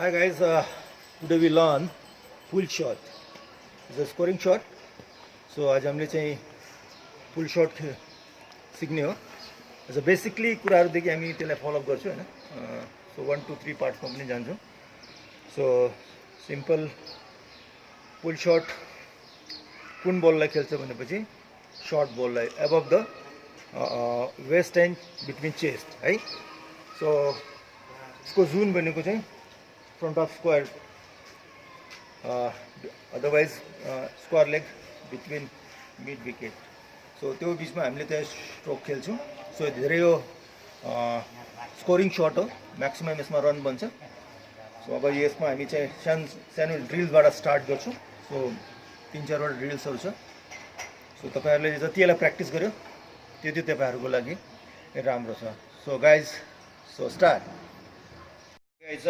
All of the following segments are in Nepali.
Hi guys, today we learn pull shot. It's a scoring shot. So आज हामीले चाहिँ pull shot सिक्ने हो. So basically कुराहरुदेखि हामी त्यसलाई फलो अप गर्छौं हैन. So 1 2 3 पार्ट्समा पनि जान्छौं. So simple pull shot कुन बललाई खेल्छ भनेपछि short बललाई above the waist and between chest है. So इसको जोन भनेको चाहिँ front of square, otherwise square leg between mid wicket. So त्यो बीचमा हामीले त्यहाँ स्ट्रोक खेल्छौं. सो धेरै यो स्कोरिङ शट हो, म्याक्सिमम यसमा रन बन्छ. सो अब यसमा हामी चाहिँ सानो ड्रिल्सबाट स्टार्ट गर्छौं. सो 3-4 वटा ड्रिल्सहरु छ. सो तपाईहरुले जति यसलाई प्र्याक्टिस गर्यो त्यति तपाईहरुको लागि राम्रो छ. So guys, so start. Guys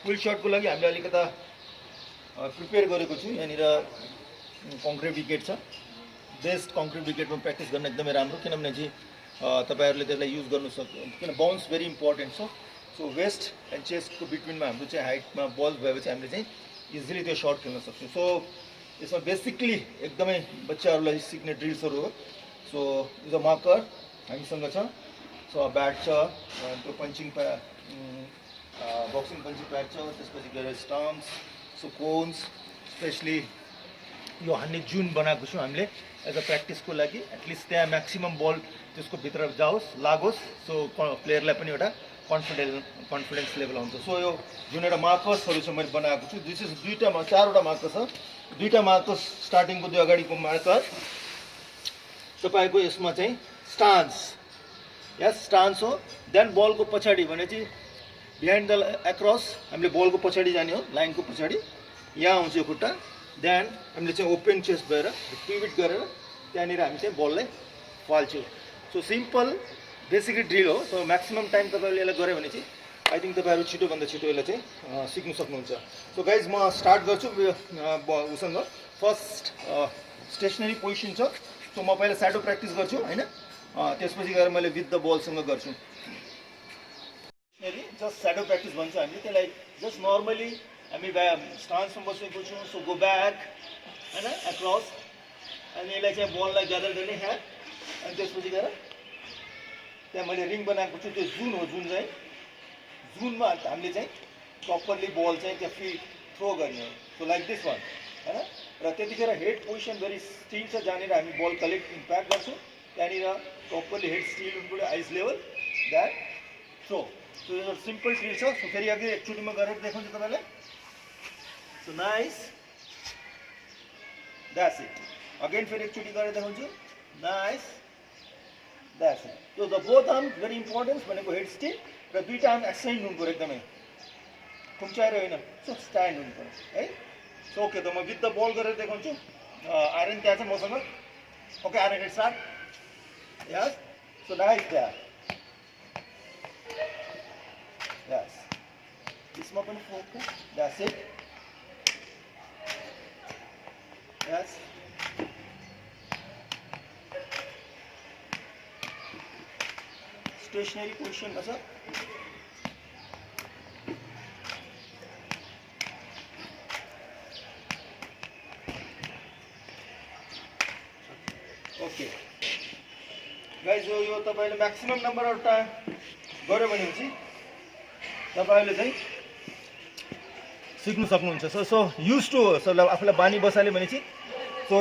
pull shot को लागि हामीले अलिकता प्रिपेयर गरेको छु. यहाँनिर कङ्क्रिट विकेट छ. बेस्ट कङ्क्रिट विकेटमा प्र्याक्टिस गर्न एकदमै राम्रो, किनभने चाहिँ तपाईहरुले त्यसलाई युज गर्न सक्नुहुन्छ. किन बाउन्स भेरी इम्पोर्टेन्ट छ. सो वेस्ट एन्ड चेस्टको बिट्विनमा हाम्रो चाहिँ हाइटमा बल भएपछि हामीले चाहिँ इजिली त्यो शट खेल्न सक्छौँ. सो यसमा बेसिकली एकदमै बच्चाहरूलाई सिक्ने ड्रिल्सहरू हो. सो इज अ मार्कर हामीसँग छ. सो ब्याट छ, त्यो पन्चिङ बक्सिङ पन्चिङ प्याड छ, त्यसपछि गएर स्टम्प्स, सो कोन्स, स्पेसली यो हान्ने जुन बनाएको छु हामीले एज अ प्र्याक्टिसको लागि. एटलिस्ट त्यहाँ म्याक्सिमम बल त्यसको भित्र जाओस्, लागोस्. सो प्लेयरलाई पनि एउटा कन्फिडेन्स लेभल हुन्छ. सो यो जुन एउटा मार्कर्सहरू छ मैले बनाएको छु, दिस इज दुईवटा 4वटा मार्कर छ. दुईवटा मार्कर्स स्टार्टिङको त्यो अगाडिको मार्कर तपाईँको यसमा चाहिँ स्टान्स, यस स्टान्स हो. देन बलको पछाडि भने चाहिँ बिहाइन्ड द एक्रस हामीले बलको पछाडि जाने हो, लाइनको पछाडि यहाँ आउँछ यो खुट्टा. देन हामीले चाहिँ ओपन चेस्ट भएर पिभिट गरेर त्यहाँनिर हामी चाहिँ बललाई फाल्छौँ. सो सिम्पल बेसिक ड्रिल हो. सो म्याक्सिमम टाइम तपाईँहरूले यसलाई गऱ्यो भने चाहिँ आई थिङ्क तपाईँहरू छिटोभन्दा छिटो यसलाई चाहिँ सिक्नु सक्नुहुन्छ. सो गाइज म स्टार्ट गर्छु उसँग. फर्स्ट स्टेसनरी पोजिसन छ. सो म पहिला स्याडो प्र्याक्टिस गर्छु होइन, त्यसपछि गएर मैले विथ द बलसँग गर्छु. जस्ट स्याडो प्र्याक्टिस भन्छ हामीले त्यसलाई. जस्ट नर्मली हामी स्टान्समा बसेको छौँ. सो गो ब्याक होइन, एक्रस, अनि यसलाई चाहिँ बललाई ग्यादर गर्ने ह्याड, अनि त्यसपछि गएर त्यहाँ मैले रिङ बनाएको छु. त्यो जुन हो, जुन चाहिँ जुनमा हामीले चाहिँ प्रपरली बल चाहिँ त्यहाँ थ्रो गर्ने हो. सो लाइक दिस वान होइन. र त्यतिखेर हेड पोजिसन भेरी स्टिल छ, जहाँनिर हामी बल कलेक्ट इम्प्याक्ट गर्छौँ. त्यहाँनिर प्रपरली हेड स्टिल हुनुपर्यो, आइज लेभल, द्याट थ्रो. सो यो सिम्पल ड्रिल छ. सो फेरि अघि एकचोटिमा गरेर देखाउँछु तपाईँलाई. So nice, that's it. Again फेरि एकचोटि गरेर देखाउँछु. Nice, that's it. So the both arm very important भनेको हेड स्टिल र दुईवटा आर्म एक्सटेन्ड हुनु पऱ्यो एकदमै, खुम्चाएर होइन. सो स्ट्यान्ड हुनु पऱ्यो है. सो ओके, त म विथ द बल गरेर देखाउँछु. आइरन त्यहाँ छ मसँग. Okay, iron head start. Yes. So nice, that. Yes, यसमा पनि focus. That's it. Yes, stationary पोजिसनमा छ. ओके गाइज, यो तपाईँले म्याक्सिमम नम्बर अफ टाइम गऱ्यो भनेपछि तपाईँहरूले चाहिँ सिक्नु सक्नुहुन्छ. सो युज टु हो. सो आफूलाई बानी बसाल्यो भने चाहिँ सो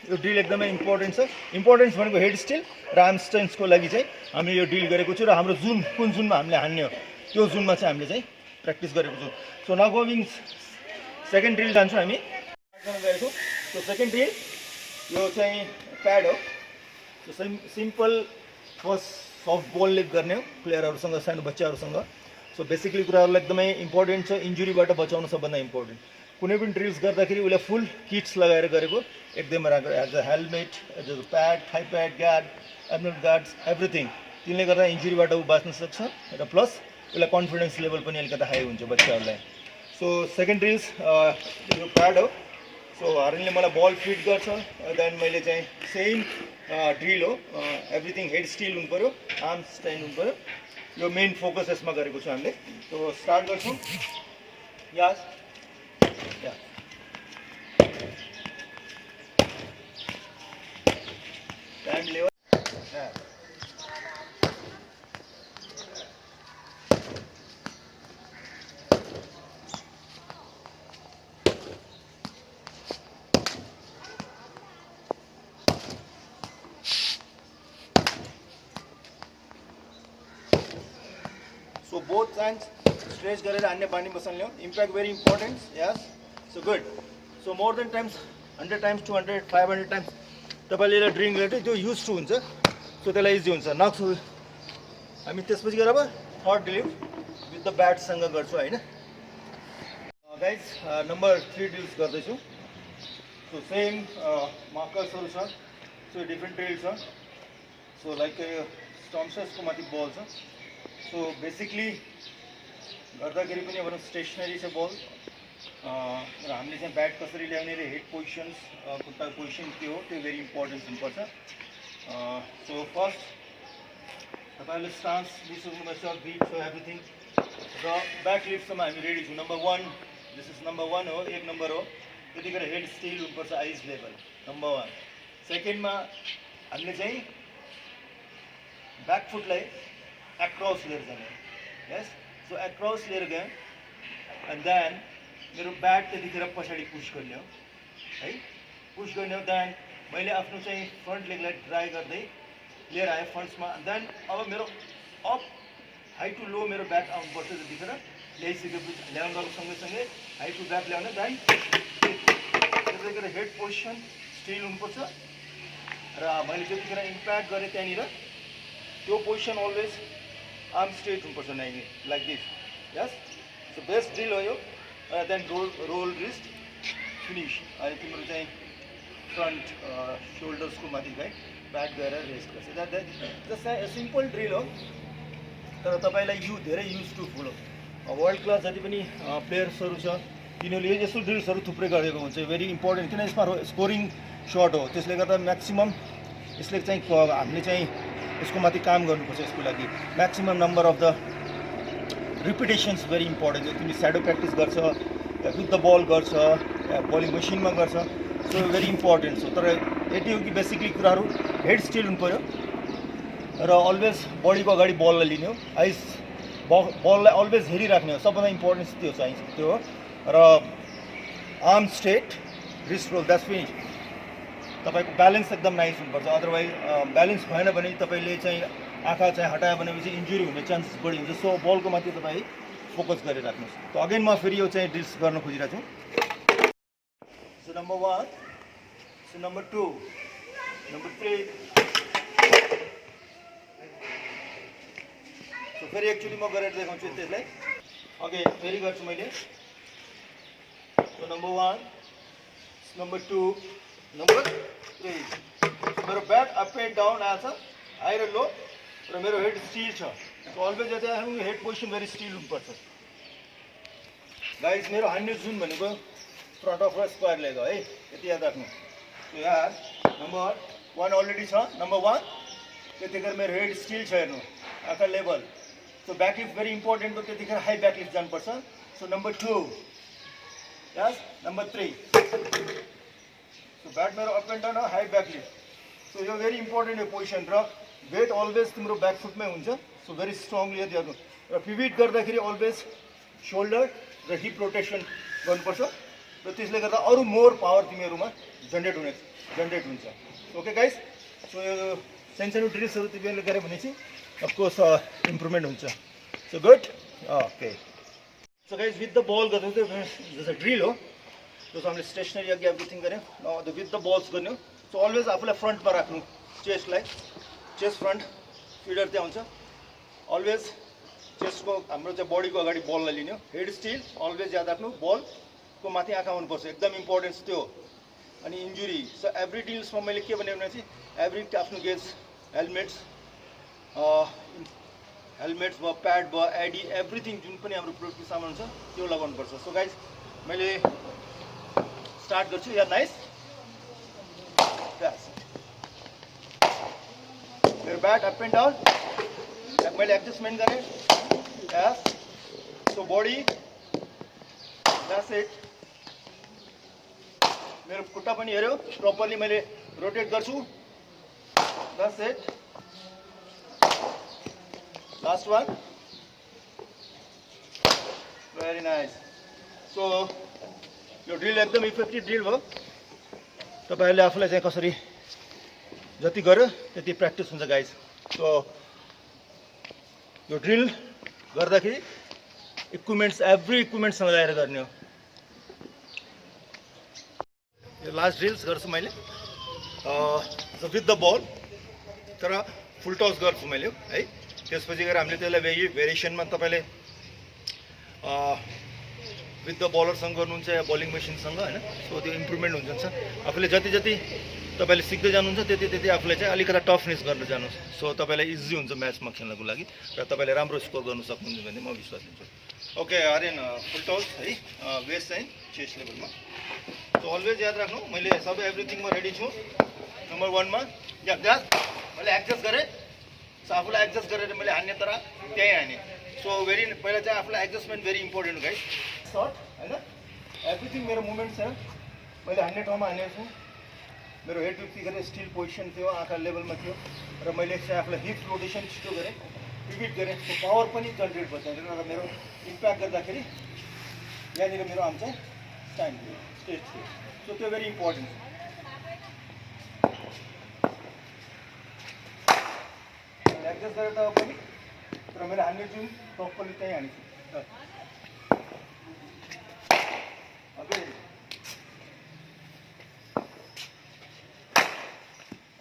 यो ड्रिल एकदमै इम्पोर्टेन्ट छ. इम्पोर्टेन्स भनेको हेड स्टिल र आर्म स्ट्रेन्थको लागि चाहिँ हामीले यो ड्रिल गरेको छु. र हाम्रो जुन कुन जुनमा हामीले हान्ने हो त्यो जुनमा चाहिँ हामीले चाहिँ प्र्याक्टिस गरेको छौँ. So now going second drill जान्छौँ हामी. गएको. सो सेकेन्ड ड्रिल यो चाहिँ प्याड हो. सो सिम्पल फर्स्ट सफ्ट बलले गर्ने हो प्लेयरहरूसँग, सानो बच्चाहरूसँग. सो बेसिकली कुराहरूलाई एकदमै इम्पोर्टेन्ट छ. इन्जुरीबाट बचाउन सबभन्दा इम्पोर्टेन्ट. कुनै पनि ड्रिल्स गर्दाखेरि उसले फुल किट्स लगाएर गरेको एकदमै राम्रो. As a helmet, as a pad, thigh pad, guard, abdominal guards, everything. त्यसले गर्दा इन्जुरीबाट ऊ बाँच्न सक्छ र प्लस उसलाई कन्फिडेन्स लेभल पनि अलिकति हाई हुन्छ बच्चाहरूलाई. सो सेकेन्ड ड्रिल्स यो प्याड हो. सो हरिणले मलाई बल फिट गर्छ. देन मैले चाहिँ सेम ड्रिल हो. एभ्रिथिङ हेड स्टिल हुनु पऱ्यो, आर्म स्ट्यान्ड हुनु पऱ्यो. यो मेन फोकस यसमा गरेको छु हामीले. सो स्टार्ट गर्छौँ. Yes. Yeah. Hand level. Yeah. So both hands stretch गरेर हान्ने बानी बसाल्ने हो. Impact very important. Yes. So good. So more than times 100 times 200 500 times तपाईले यसलाई ड्रिङ गरेर त्यो युज टु हुन्छ. सो त्यसलाई इजी हुन्छ. नक्स हामी त्यसपछि गएर अब थर्ड ड्रिल विथ द ब्याटसँग गर्छौँ हैन. गाइज नम्बर 3 ड्रिल्स गर्दैछु. सो सेम मार्कर्सहरू छ. सो डिफ्रेन्ट ड्रिल छ. सो लाइक स्टम्सको माथि बल छ. सो बेसिकली गर्दाखेरि पनि अब स्टेसनरी छ बल. र हामीले चाहिँ ब्याट कसरी ल्याउने र हेड पोजिसन्स खुट्टाको पोजिसन के हो त्यो भेरी इम्पोर्टेन्स हुनुपर्छ. सो फर्स्ट तपाईँहरूले स्टान्स लिइसक्नुपर्छ. बिट छ एभ्रिथिङ र ब्याक लिफ्टसम्म हामी रेडी छौँ. नम्बर 1 दिस इज नम्बर 1 हो. 1 नम्बर हो. त्यतिखेर हेड स्टिल हुनुपर्छ आइज लेभल. नम्बर 1. सेकेन्डमा हामीले चाहिँ ब्याक फुटलाई एक्रॉस लिएर जाने. यस. सो एक्रॉस लिएर गएँ एन्ड देन मेरो ब्याट त्यतिखेर पछाडि पुस गर्ने हो है. पुस गर्ने हो. देन मैले आफ्नो चाहिँ फ्रन्ट लेगलाई ड्राई गर्दै लिएर आएँ फ्रन्ट्समा. देन अब मेरो अप हाई टु लो मेरो ब्याट आउनुपर्छ. त्यतिखेर ल्याइसकेपछि ल्याउनु गएको सँगैसँगै हाई टु ब्याट ल्याउने. देन त्यतिखेर हेड पोजिसन स्टिल हुनुपर्छ र मैले त्यतिखेर इम्प्याक्ट गरेँ त्यहाँनिर त्यो पोजिसन अलवेज आर्म स्ट्रेट हुनुपर्छ. नाइने like this. Yes. So best drill हो यो. Then roll wrist finish. अहिले तिम्रो चाहिँ फ्रन्ट सोल्डर्सको माथि गए ब्याक गएर रेस्ट गर्छ. जस्ट सिम्पल ड्रिल हो तर तपाईँलाई धेरै युजफुल हो. वर्ल्ड क्लास जति पनि प्लेयर्सहरू छ तिनीहरूले यस्तो ड्रिल्सहरू थुप्रै गरेको हुन्छ. भेरी इम्पोर्टेन्ट किन यसमा स्कोरिङ सर्ट हो. त्यसले गर्दा म्याक्सिमम् यसले चाहिँ हामीले चाहिँ यसको माथि काम गर्नुपर्छ. यसको लागि maximum number of the repetitions very important. तिमी स्याडो प्र्याक्टिस गर्छ विथ द बल गर्छ बलिङ मसिनमा गर्छ. सो भेरी इम्पोर्टेन्ट हो. तर यति हो कि बेसिकली कुराहरू हेड स्टिल हुनु पऱ्यो र अलवेज बडीको अगाडि बललाई लिने हो. आइस बललाई अलवेज हेरिराख्ने हो. सबभन्दा इम्पोर्टेन्स त्यो चाहिन्छ. त्यो हो. र arm straight wrist roll. That's finish. तपाईँको ब्यालेन्स एकदम नाइस हुनुपर्छ. अदरवाइज ब्यालेन्स भएन भने तपाईँले चाहिँ आँखा चाहिँ हटायो भनेपछि इन्जुरी हुने चान्सेस बढी हुन्छ. सो बलको माथि तपाईँ फोकस गरिराख्नुहोस्. त अगेन म फेरि यो चाहिँ ड्रिल्स गर्न खोजिरहेको छु. So number 1. So number 2. Number 3. So फेरि एक्चुअली म गरेर देखाउँछु त्यसलाई. अगेन फेरि गर्छु मैले. So number 1. नम्बर 2. नम्बर 3. मेरो ब्याट अप एन्ड डाउन आएछ हाई र लो र मेरो हेड स्टिल छ. सो अलवेज यता हेड पोजिसन भेरी स्टिल हुनुपर्छ. गाइज मेरो हान्ने जुन भनेको फ्रन्ट अफ र स्क्वायर लेग हो है. यति याद राख्नु. सो यहाँ नम्बर 1 अलरेडी छ. नम्बर 1 त्यतिखेर मेरो हेड स्टिल छ. हेर्नु आँखा level. So back lift very important हो. त्यतिखेर हाई ब्याक लिफ्ट जानुपर्छ. So number 2. यस. नम्बर 3. सो ब्याट मेरो अप एन्ड डाउन हो. High back lift. सो यो भेरी इम्पोर्टेन्ट हो पोजिसन. र वेट अलवेज तिम्रो ब्याक फुटमै हुन्छ. सो भेरी स्ट्रङली यदि हेर्नु. र पिभिट गर्दाखेरि अलवेज सोल्डर र हिप रोटेसन गर्नुपर्छ. र त्यसले गर्दा अरू मोर पावर तिमीहरूमा जेनेरेट हुन्छ. Okay guys. सो यो सानो ड्रिल्सहरू तिमीहरूले गऱ्यो भने चाहिँ अफकोर्स इम्प्रुभमेन्ट हुन्छ. So good. Okay. So guys with the ball गर्दा जस्तो ड्रिल हो जस्तो हामीले स्टेसनरी अघि एभ्रिथिङ गऱ्यौँ. विथ द बल्स गर्ने हो. सो अलवेज आफूलाई फ्रन्टमा राख्नु. चेस्टलाई चेस्ट फ्रन्ट फिडर त्यहाँ हुन्छ. अलवेज चेस्टको हाम्रो चाहिँ बडीको अगाडि बललाई लिने हो. हेड स्टिल अलवेज याद राख्नु. बलको माथि आँखा हुनुपर्छ. एकदम इम्पोर्टेन्स त्यो. अनि इन्जुरी. सो एभ्री ड्रिल्समा मैले के भने चाहिँ एभ्री आफ्नो गेज हेलमेट्स भयो प्याड भयो एडी एभ्रिथिङ जुन पनि हाम्रो प्रोडक्टको सामान छ त्यो लगाउनुपर्छ. सो गाइज मैले स्टार्ट गर्छु. Yeah nice. मेरो ब्याट अप एन्ड डाउन मैले एडजस्टमेन्ट गरेँ. Yes. So body That's it. मेरो खुट्टा पनि हेऱ्यो प्रपरली मैले रोटेट गर्छु. That's it. Last one. Very nice. So यो ड्रिल एकदम इफेक्टिभ ड्रिल भयो. तपाईहरुले आफूलाई चाहिँ कसरी जति गर्यो त्यति प्र्याक्टिस हुन्छ गाइज. सो यो ड्रिल गर्दाखेरि इक्विपमेन्ट्स एभ्री इक्विपमेन्टसँग ल्याएर गर्ने हो. यो लास्ट ड्रिल्स गर्छु मैले विथ द बल, तर फुल टस गर्छु मैले है. त्यसपछि गएर हामीले त्यसलाई भेरिएसनमा तपाईँले विथ द बलरसँग गर्नुहुन्छ या बलिङ मेसिनसँग होइन. सो त्यो इम्प्रुभमेन्ट हुन्छ. आफूले जति जति तपाईँले सिक्दै जानुहुन्छ त्यति त्यति आफूले चाहिँ अलिकता टफनेस गर्न जानुहोस्. सो तपाईँलाई इजी हुन्छ म्याचमा खेल्नको लागि र तपाईँले राम्रो स्कोर गर्न सक्नुहुन्छ भन्ने म विश्वास दिन्छु. ओके आर्यन फुल टस है, वेस्ट चाहिँ चेस्ट लेभलमा. सो अलवेज याद राख्नु मैले सबै एभ्रिथिङमा रेडी छु. नम्बर 1 मा मैले एडजस्ट गरेँ. सो आफूलाई एडजस्ट गरेर मैले हान्ने तर त्यहीँ हाने. सो पहिला चाहिँ आफूलाई एडजस्टमेन्ट भेरी इम्पोर्टेन्ट गाइस. सर्ट होइन एभ्रिथिङ मेरो मुभमेन्ट छ. मैले हान्ने ठाउँमा हानेको छु. मेरो हेड त्यतिखेर स्टिल पोजिसन थियो, आँखा लेभलमा थियो र मैले चाहिँ आफूलाई हिप रोटेसन छिटो गरेँ, पिभिट गरेँ. सो पावर पनि जनरेट भयो त्यहाँनिर र मेरो इम्प्याक्ट गर्दाखेरि यहाँनिर मेरो आर्म चाहिँ स्ट्यान्ड थियो, स्ट्रेट थियो. सो त्यो भेरी इम्पोर्टेन्ट. एडजस्ट गरेर त पनि तर मेरो हान्ने जुन प्रपरली त्यहीँ हानेको छु.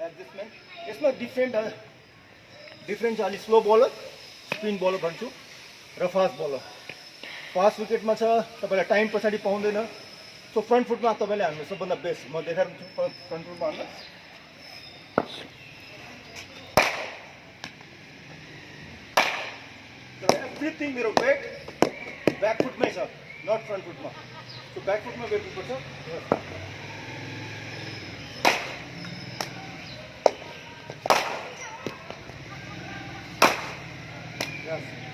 एडजस्टमेन्ट यसमा डिफ्रेन्ट छ. अलिक स्लो बलर, स्पिन बलर भन्छु र फास्ट बलर. फास्ट विकेटमा छ तपाईँलाई टाइम पछाडि पाउँदैन. सो फ्रन्ट फुटमा तपाईँले हान्नु सबभन्दा बेस्ट. म देखाइदिन्छु फ्रन्ट फुटमा हान्नु. एभ्रिथिङ मेरो वेट ब्याक फुटमै छ, नट फ्रन्ट फुटमा. सो ब्याक फुटमा वेट दिनुपर्छ.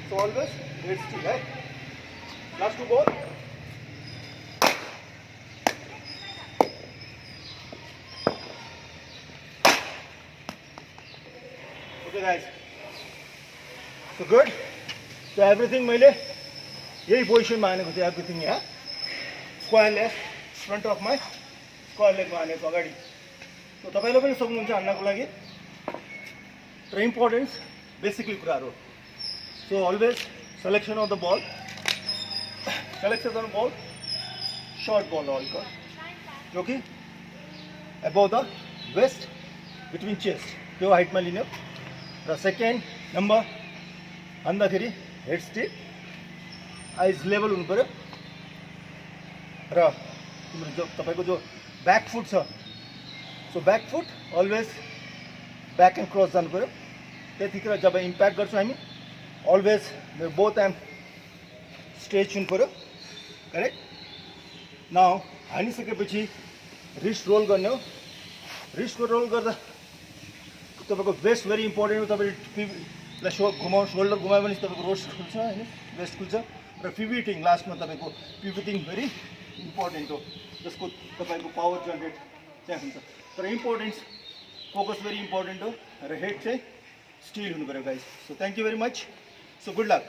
So always head still, right? Last 2 ball. Okay guys. So good. So everything मैले यही पोजिसनमा हानेको थिएँ. एभ्रिथिङ यहाँ square leg front of my square लेगमा हानेको अगाडि. सो तपाईँले पनि सक्नुहुन्छ हान्नको लागि. तर इम्पोर्टेन्स बेसिकली कुराहरू. So always selection of the ball, short ball all call, जो कि above the waist, between chest, त्यो हाइटमा लिने हो. र सेकेन्ड नम्बर हान्दाखेरि हेड स्टिल आइज लेभल हुनु पऱ्यो र तिम्रो जो तपाईँको जो ब्याक फुट छ. So back foot always back and cross जानु पऱ्यो. त्यतिखेर जब इम्प्याक्ट गर्छौँ हामी अलवेज मेरो बोथ आर्म स्ट्रेच हुनु पऱ्यो. करेक्ट. नाउ हानिसकेपछि रिस्ट रोल गर्ने हो. रिस्ट रोल गर्दा तपाईँको वेस्ट भेरी इम्पोर्टेन्ट हो. तपाईँले सोल्डर घुमायो भने तपाईँको रोस्ट खुल्छ होइन, वेस्ट खुल्छ. र पिभिटिङ लास्टमा तपाईँको पिभिटिङ भेरी इम्पोर्टेन्ट हो, जसको तपाईँको पावर जेनेरेट त्यहाँ हुन्छ. तर इम्पोर्टेन्स फोकस भेरी इम्पोर्टेन्ट हो र हेड चाहिँ स्टिल हुनु पऱ्यो guys. So thank you very much. So good luck.